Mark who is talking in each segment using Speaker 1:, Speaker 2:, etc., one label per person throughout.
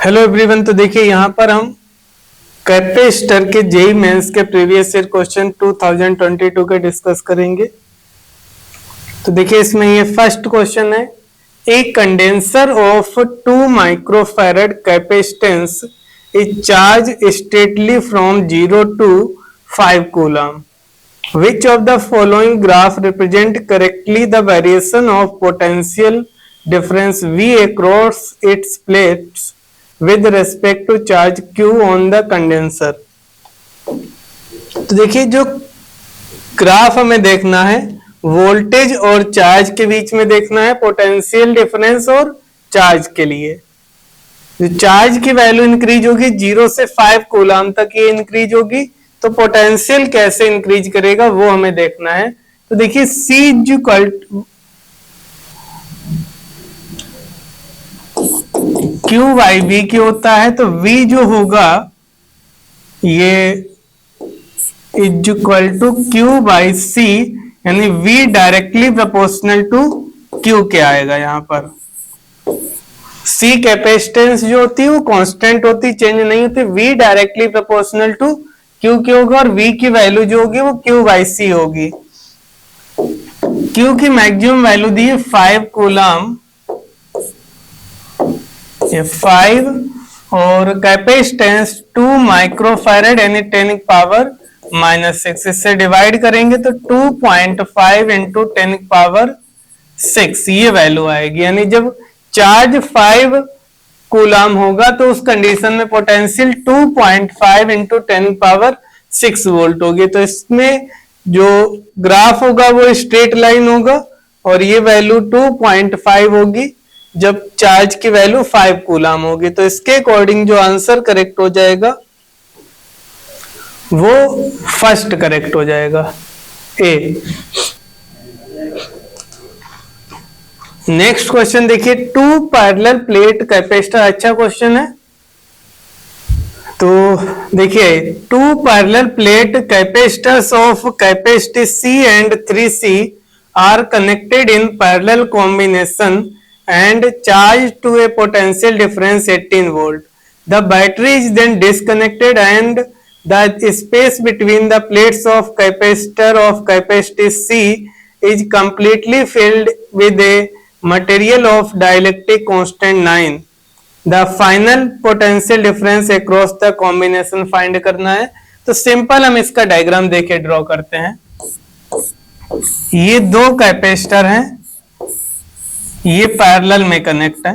Speaker 1: Hello everyone, तो देखिए यहाँ पर हम कैपेसिटर के जेईई मेंस के प्रीवियस ईयर क्वेश्चन 2022 के डिस्कस करेंगे। तो देखिए इसमें ये फर्स्ट क्वेश्चन है, a condenser of 2 microfarad capacitance is charge steadily from 0 to 5 coulomb. Which of the following graph represent correctly the variation of potential difference V across its plates with respect to charge Q on the condenser? तो देखिए जो graph हमें देखना है voltage और charge के बीच में देखना है, पोटेंशियल डिफरेंस और चार्ज के लिए। जो चार्ज की वैल्यू इंक्रीज होगी 0 से 5 कूलम तक ये इंक्रीज होगी, तो पोटेंशियल कैसे इंक्रीज करेगा वो हमें देखना है। तो देखिए C equal Q by V की होता है, तो V जो होगा ये is equal to Q by C, यानी V directly proportional to Q के आएगा। यहाँ पर C कैपेसिटेंस जो होती है वो कांस्टेंट होती, चेंज नहीं होती। V directly proportional to Q की होगा और V की वैल्यू जो होगी वो Q बाई C होगी। Q की मैक्सिमम वैल्यू दी है 5 कूलम, ये 5, और कैपेसिटेंस 2 माइक्रोफैरड यानी 10 पावर -6, इससे डिवाइड करेंगे तो 2.5 इंटू 10 पावर 6 ये वैल्यू आएगी। यानी जब चार्ज 5 कूलम होगा तो उस कंडीशन में पोटेंशियल 2.5 इंटू 10 पावर 6 वोल्ट होगी। तो इसमें जो ग्राफ होगा वो स्ट्रेट लाइन होगा और ये वैल्यू 2.5 होगी जब चार्ज की वैल्यू 5 कूलम होगी। तो इसके अकॉर्डिंग जो आंसर करेक्ट हो जाएगा वो फर्स्ट करेक्ट हो जाएगा, ए। नेक्स्ट क्वेश्चन देखिए, 2 पैरेलल प्लेट कैपेसिटर, अच्छा क्वेश्चन है। तो देखिए 2 parallel plate capacitors of capacity C and 3C are connected in parallel combination and charged to a potential difference 18 volt. The battery is then disconnected and the space between the plates of capacitor of capacity C is completely filled with a material of dielectric constant 9. The final potential difference across the combination find करना है। तो simple हम इसका diagram देके draw करते हैं। ये 2 capacitor हैं, ये पैरेलल में कनेक्ट है।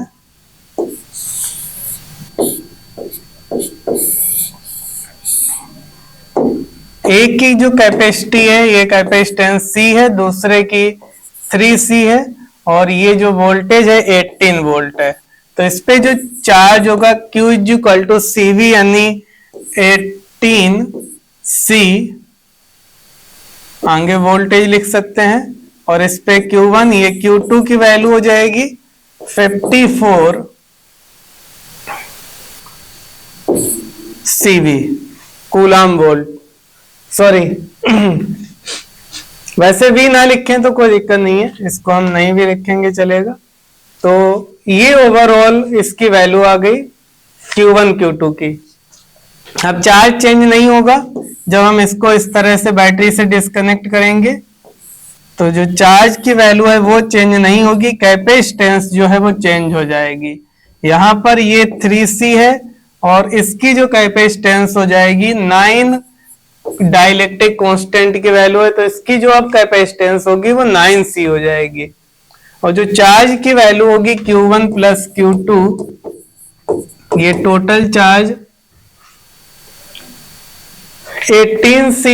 Speaker 1: एक की जो कैपेसिटी है ये कैपेसिटेंस C है, दूसरे की 3C है और ये जो वोल्टेज है 18 वोल्ट है। तो इस पे जो चार्ज होगा Q is equal to CV यानी 18C, आगे वोल्टेज लिख सकते हैं, और इस पे Q1 ये Q2 की वैल्यू हो जाएगी 54 CV कूलम वोल्ट, सॉरी वैसे भी ना लिखें तो कोई दिक्कत नहीं है, इसको हम नहीं भी लिखेंगे चलेगा। तो ये ओवरऑल इसकी वैल्यू आ गई Q1 Q2 की। अब चार्ज चेंज नहीं होगा जब हम इसको इस तरह से बैटरी से डिस्कनेक्ट करेंगे, तो जो चार्ज की वैल्यू है वो चेंज नहीं होगी, कैपेसिटेंस जो है वो चेंज हो जाएगी। यहाँ पर ये 3C है और इसकी जो कैपेसिटेंस हो जाएगी 9 डाइलेक्ट्रिक कांस्टेंट की वैल्यू है, तो इसकी जो अब कैपेसिटेंस होगी वो 9C हो जाएगी। और जो चार्ज की वैल्यू होगी Q1 प्लस Q2, ये टोटल चार्ज 18C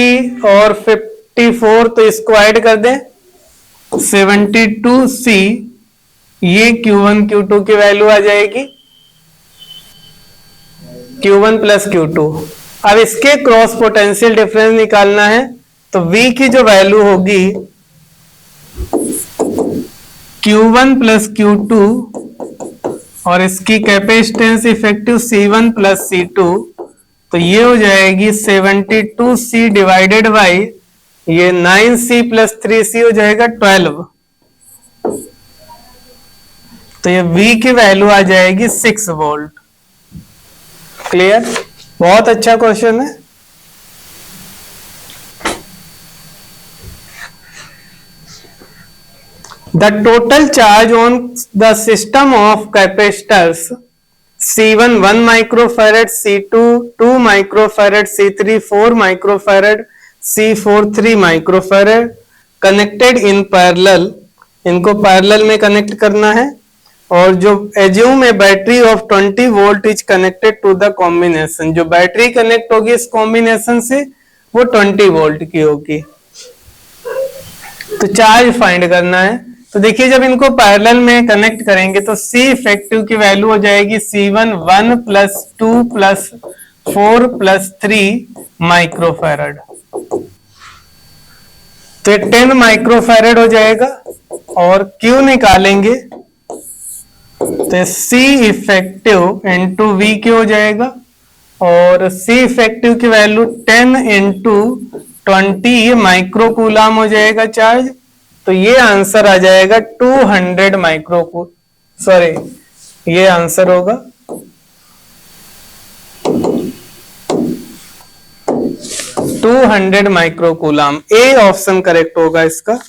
Speaker 1: और 54, तो इसको ऐड कर दें 72C, ये Q1 Q2 की वैल्यू आ जाएगी, Q1 प्लस Q2। अब इसके क्रॉस पोटेंशियल डिफरेंस निकालना है, तो V की जो वैल्यू होगी Q1 प्लस Q2 और इसकी capacitance effective C1 plus C2, तो ये हो जाएगी 72C डिवाइडेड बाई ये 9C प्लस 3C हो जाएगा 12। तो ये V की वैल्यू आ जाएगी 6 वोल्ट। क्लियर? बहुत अच्छा क्वेश्चन है। The total charge on the system of capacitors C1 1 microfarad, C2 2 microfarad, C3 4 microfarad, C4 3 microfarad connected in parallel, इनको पैरेलल में कनेक्ट करना है। और जो assume a battery of 20 volt is connected to the combination, जो battery connect होगी इस combination से वो 20 वोल्ट की होगी। तो चार्ज फाइंड करना है। तो देखिए जब इनको पैरेलल में कनेक्ट करेंगे तो C इफेक्टिव की वैल्यू हो जाएगी C1 1 plus 2 plus 4 plus 3 microfarad. तो 10 माइक्रोफैरड हो जाएगा। और Q निकालेंगे तो C effective into V Q हो जाएगा। और C इफेक्टिव की वैल्यू 10 इंटू 20 ये माइक्रो कूलाम हो जाएगा चार्ज। तो ये आंसर आ जाएगा 200 माइक्रो, सॉरी ये आंसर होगा 200 micro coulomb. A option correct होगा इसका।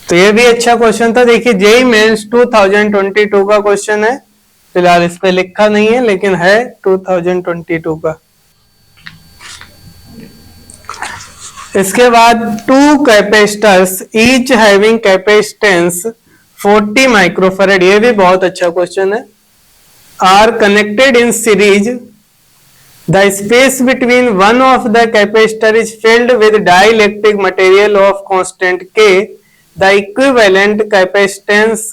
Speaker 1: तो ये भी अच्छा क्वेश्चन था। देखिए जेईई मेंस 2022 का क्वेश्चन है, फिलहाल इस पे लिखा नहीं है लेकिन है 2022 का। इसके बाद 2 capacitors each having capacitance 40 microfarad, ये भी बहुत अच्छा क्वेश्चन है, are connected in series. The space between one of the capacitor is filled with dielectric material of constant K. The equivalent capacitance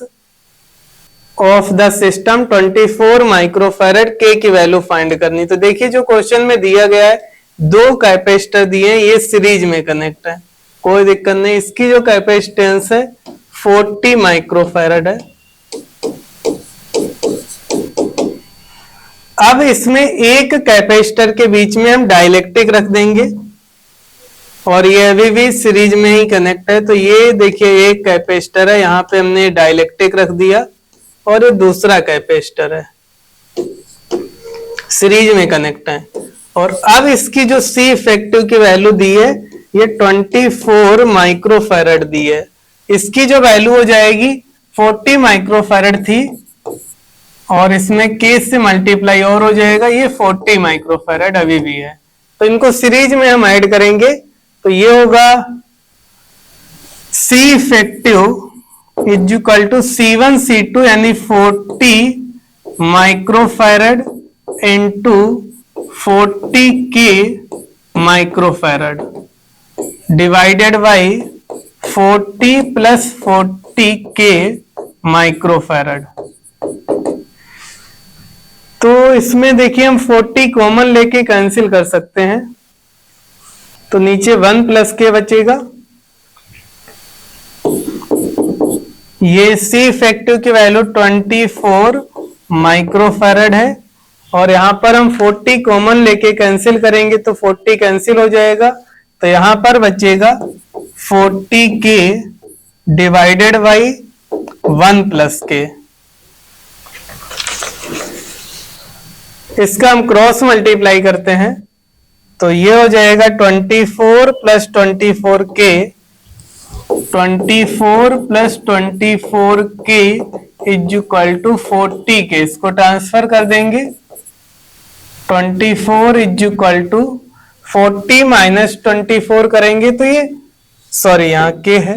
Speaker 1: of the system 24 microfarad, K की value find करनी। तो देखिए जो क्वेश्चन में दिया गया है 2 कैपेसिटर दिए हैं, ये सीरीज में कनेक्ट है, कोई दिक्कत नहीं। इसकी जो कैपेसिटेंस है 40 माइक्रोफैरड है। अब इसमें एक कैपेसिटर के बीच में हम डाइलेक्ट्रिक रख देंगे और ये अभी भी सीरीज में ही कनेक्ट है। तो ये देखिए एक कैपेसिटर है, यहां पे हमने डाइलेक्ट्रिक रख दिया और ये दूसरा कैपेसिटर है, सीरीज में कनेक्ट है। और अब इसकी जो C इफेक्टिव की वैल्यू दी है ये 24 माइक्रोफैरड दी है। इसकी जो वैल्यू हो जाएगी 40 माइक्रोफैरड थी और इसमें K से मल्टीप्लाई और हो जाएगा, ये 40 माइक्रोफैरड अभी भी है। तो इनको सीरीज में हम ऐड करेंगे तो ये होगा C effective is equal to C1 C2 यानी 40 माइक्रोफैरड इंटू 40 के माइक्रोफैरड डिवाइडेड बाई 40 प्लस 40 के माइक्रोफैरड। तो इसमें देखिए हम 40 कॉमन लेके कैंसिल कर सकते हैं, तो नीचे 1 प्लस के बचेगा। ये C इफेक्टिव की वैल्यू 24 माइक्रोफैरड है और यहां पर हम 40 कॉमन लेके कैंसिल करेंगे तो 40 कैंसिल हो जाएगा। तो यहां पर बचेगा 40 के डिवाइडेड बाई 1 प्लस के। इसका हम क्रॉस मल्टीप्लाई करते हैं तो ये हो जाएगा 24 प्लस 24 के, 24 प्लस 24 के इज इक्वल टू 40 के। इसको ट्रांसफर कर देंगे, 24 इज इक्वल टू 40 माइनस 24 करेंगे तो ये सॉरी यहाँ के है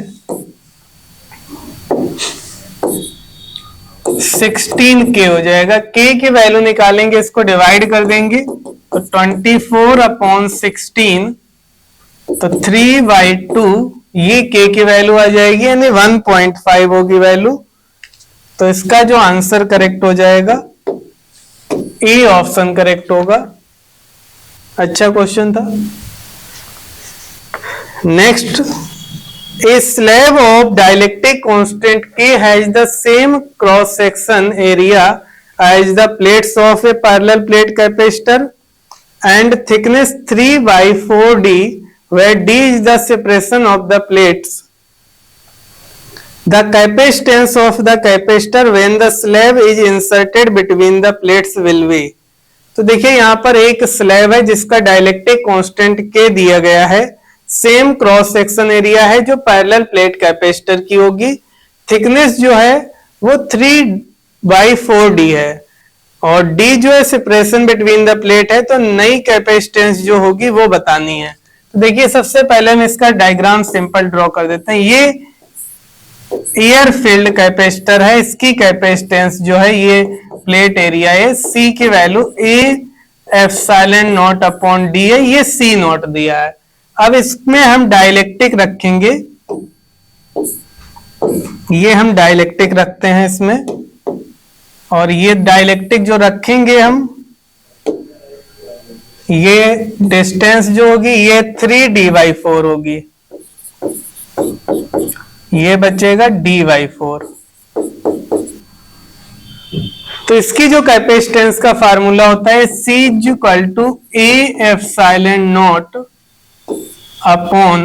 Speaker 1: 16 के हो जाएगा। के की वैल्यू निकालेंगे, इसको डिवाइड कर देंगे तो 24 अपॉन 16 तो 3/2 ये के की वैल्यू आ जाएगी यानी 1.5 होगी वैल्यू। तो इसका जो आंसर करेक्ट हो जाएगा ए ऑप्शन करेक्ट होगा। अच्छा क्वेश्चन था। Next, a slab of dielectric constant K has the same cross section area as the plates of a parallel plate capacitor and thickness 3/4D where D is the separation of the plates. The capacitance of the capacitor when the slab is inserted between the plates will be. तो देखिए यहाँ पर एक slab है जिसका dielectric constant के दिया गया है, सेम क्रॉस सेक्शन एरिया है जो पैरेलल प्लेट कैपेसिटर की होगी, थिकनेस जो है वो 3/4d है और d जो है सेपरेशन बिटवीन द प्लेट है, तो नई कैपेसिटेंस जो होगी वो बतानी है। तो देखिए सबसे पहले हम इसका डायग्राम सिंपल ड्रॉ कर देते हैं। ये एयर फील्ड कैपेसिटर है, इसकी कैपेसिटेंस जो है ये प्लेट एरिया है, C की value A epsilon not upon D है, ये C नॉट दिया है। अब इसमें हम डाइलेक्ट्रिक रखेंगे, ये हम डाइलेक्ट्रिक रखते हैं इसमें, और ये डाइलेक्ट्रिक जो रखेंगे हम, ये डिस्टेंस जो होगी ये 3d/4 होगी, ये बचेगा d/4। तो इसकी जो कैपेसिटेंस का फार्मूला होता है C = A epsilon not upon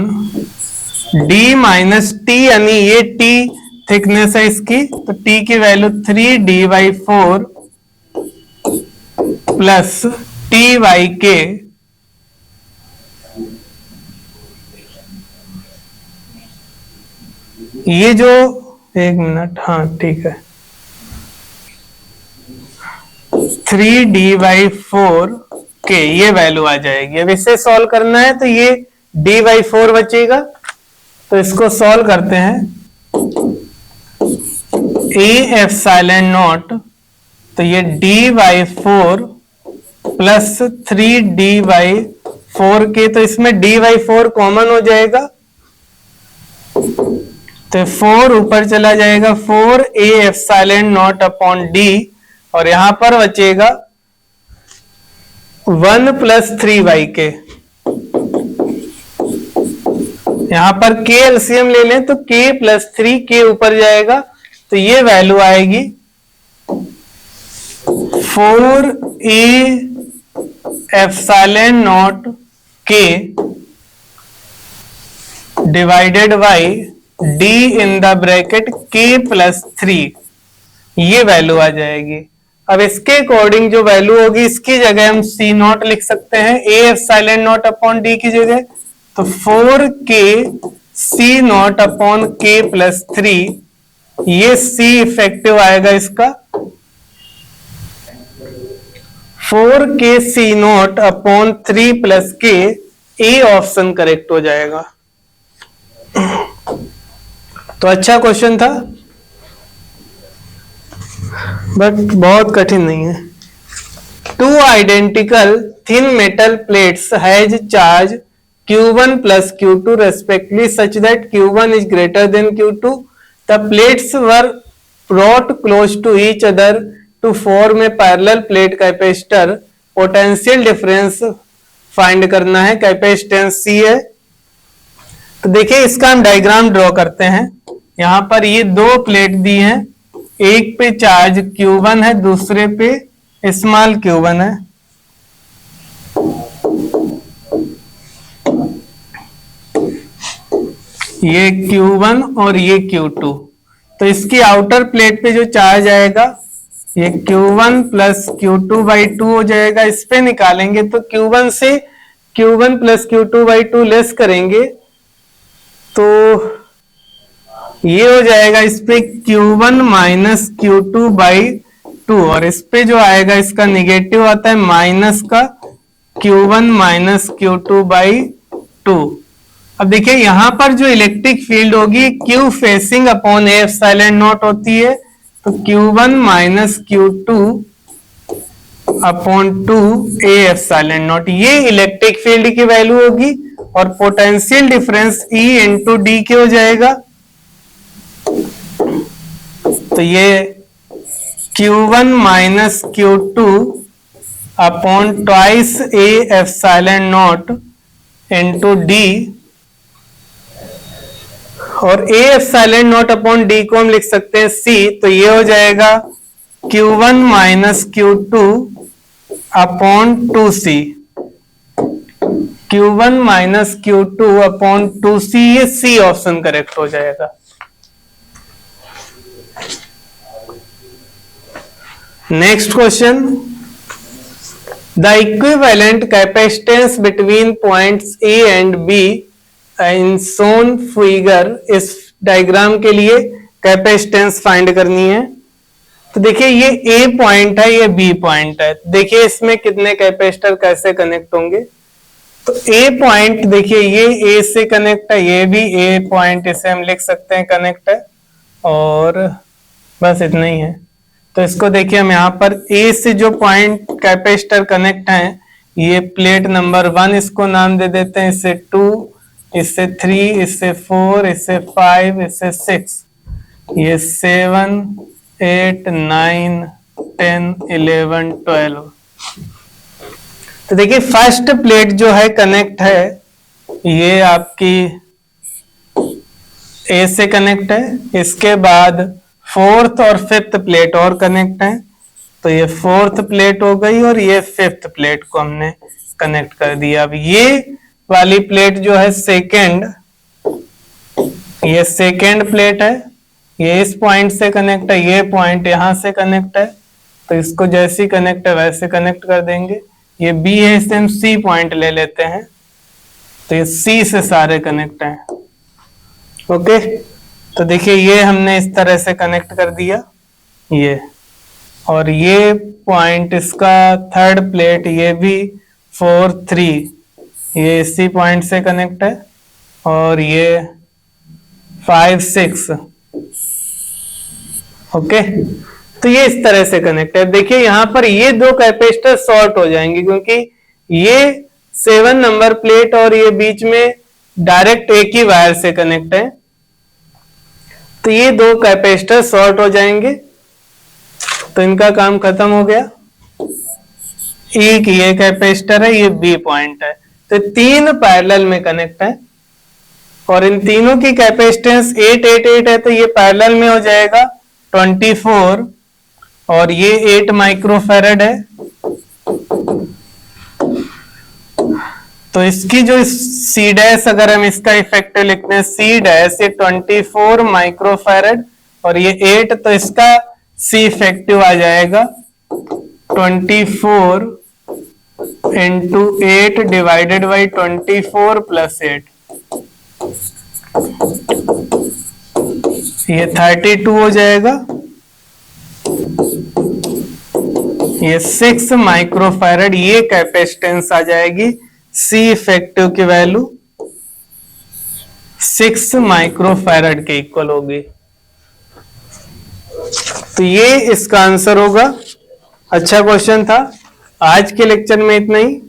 Speaker 1: D minus T, यानी ये T थिकनेस है इसकी, तो T की वैल्यू 3d/4 प्लस T/K, ये जो, एक मिनट, हाँ ठीक है, 3d/4 के ये वैल्यू आ जाएगी। अब इसे सॉल्व करना है तो ये d/4 बचेगा, तो इसको सॉल्व करते हैं। A एप्सिलॉन नॉट, तो ये d/4 प्लस 3d/4 के, तो इसमें d/4 कॉमन हो जाएगा, तो 4 ऊपर चला जाएगा, 4A epsilon not upon D, और यहां पर बचेगा 1 प्लस 3k। यहां पर k एलसीएम ले लें तो k प्लस 3k ऊपर जाएगा, तो ये वैल्यू आएगी 4A epsilon not k divided by D in the bracket k plus 3, ये वैल्यू आ जाएगी। अब इसके अकॉर्डिंग जो वैल्यू होगी, इसकी जगह हम C नॉट लिख सकते हैं, A epsilon not upon D की जगह, तो 4k C not upon k plus 3, ये C इफेक्टिव आएगा इसका, 4k C not upon 3 plus k, A option correct हो जाएगा। तो अच्छा क्वेश्चन था, बट बहुत कठिन नहीं है। 2 identical thin metal plates has charge Q1 plus Q2 respectively such that Q1 is greater than Q2. The plates were brought close to each other to form a parallel plate capacitor. Potential difference find करना है, capacitance C है। तो देखिए इसका हम diagram draw करते हैं। यहां पर ये दो प्लेट दी हैं, एक पे चार्ज Q1 है, दूसरे पे स्मॉल q1 है। ये Q1 और ये Q2, तो इसकी आउटर प्लेट पे जो चार्ज आएगा ये Q1 प्लस Q2/2 हो जाएगा। इस पे निकालेंगे तो Q1 से Q1 प्लस Q2/2 लेस करेंगे तो ये हो जाएगा इस पे Q1 माइनस Q2/2, और इस पे जो आएगा इसका निगेटिव आता है माइनस का Q1 माइनस Q2/2। अब देखिए यहां पर जो इलेक्ट्रिक फील्ड होगी Q facing upon A epsilon not होती है, तो Q1 minus Q2 upon 2 A epsilon not, ये इलेक्ट्रिक फील्ड की वैल्यू होगी। और potential difference E into D के हो जाएगा, तो ये Q1 minus Q2 upon twice A epsilon not into D, और A epsilon not upon D को हम लिख सकते हैं C, तो ये हो जाएगा Q1 minus Q2 upon 2C, Q1 minus Q2 upon 2C, ये C ऑप्शन करेक्ट हो जाएगा। Next question, the equivalent capacitance between points A and be in shown figure, इस डायग्राम के लिए कैपेसिटेंस फाइंड करनी है। तो देखिए ये ए पॉइंट है, ये बी पॉइंट है। देखिए इसमें कितने कैपेसिटर कैसे कनेक्ट होंगे। तो ए पॉइंट देखिए ये ए से कनेक्ट है, ये भी ए पॉइंट, इसे हम लिख सकते हैं कनेक्ट है, और बस इतना ही है। तो इसको देखिए हम यहाँ पर ए से जो पॉइंट कैपेसिटर कनेक्ट है, ये प्लेट नंबर 1 इसको नाम दे देते हैं, इससे 2, इससे 3, इससे 4, इससे 5, इससे 6, ये 7, 8, 9, 10, 11, 12। तो देखिए फर्स्ट प्लेट जो है कनेक्ट है, ये आपकी ए से कनेक्ट है। इसके बाद फोर्थ और फिफ्थ प्लेट और कनेक्ट है, तो ये फोर्थ प्लेट हो गई और ये फिफ्थ प्लेट को हमने कनेक्ट कर दिया। अब ये वाली प्लेट जो है सेकेंड, ये सेकेंड प्लेट है, ये इस पॉइंट से कनेक्ट है, ये पॉइंट यहां से कनेक्ट है, तो इसको जैसे कनेक्ट है वैसे कनेक्ट कर देंगे। ये बी है, इससे हम सी पॉइंट ले लेते हैं, तो ये सी से सारे कनेक्ट हैं। ओके, तो देखिए ये हमने इस तरह से कनेक्ट कर दिया ये, और ये पॉइंट इसका थर्ड प्लेट, ये भी 4, 3, ये इसी पॉइंट से कनेक्ट है, और ये 5, 6। ओके, तो ये इस तरह से कनेक्ट है। देखिए यहां पर ये दो कैपेसिटर शॉर्ट हो जाएंगे, क्योंकि ये 7 नंबर प्लेट और ये बीच में डायरेक्ट एक ही वायर से कनेक्ट है, तो ये दो कैपेसिटर शॉर्ट हो जाएंगे, तो इनका काम खत्म हो गया। एक ये कैपेसिटर है, ये बी पॉइंट है, तो 3 पैरेलल में कनेक्ट है, और इन तीनों की कैपेसिटेंस 8, 8, 8 है, तो ये पैरेलल में हो जाएगा 24, और ये 8 माइक्रोफैरड है। तो इसकी जो सी डैश, अगर हम इसका इफेक्टिव लिखते हैं सी डैश, ये 24 माइक्रोफैरड, और ये 8, तो इसका सी इफेक्टिव आ जाएगा 24 इंटू 8 डिवाइडेड बाई 24 प्लस 8, ये 32 हो जाएगा। ये 6 माइक्रोफैरड, ये कैपेसिटेंस आ जाएगी। सी इफेक्टिव की वैल्यू 6 माइक्रोफैरड के इक्वल होगी। तो ये इसका आंसर होगा। अच्छा क्वेश्चन था। आज के लेक्चर में इतना ही।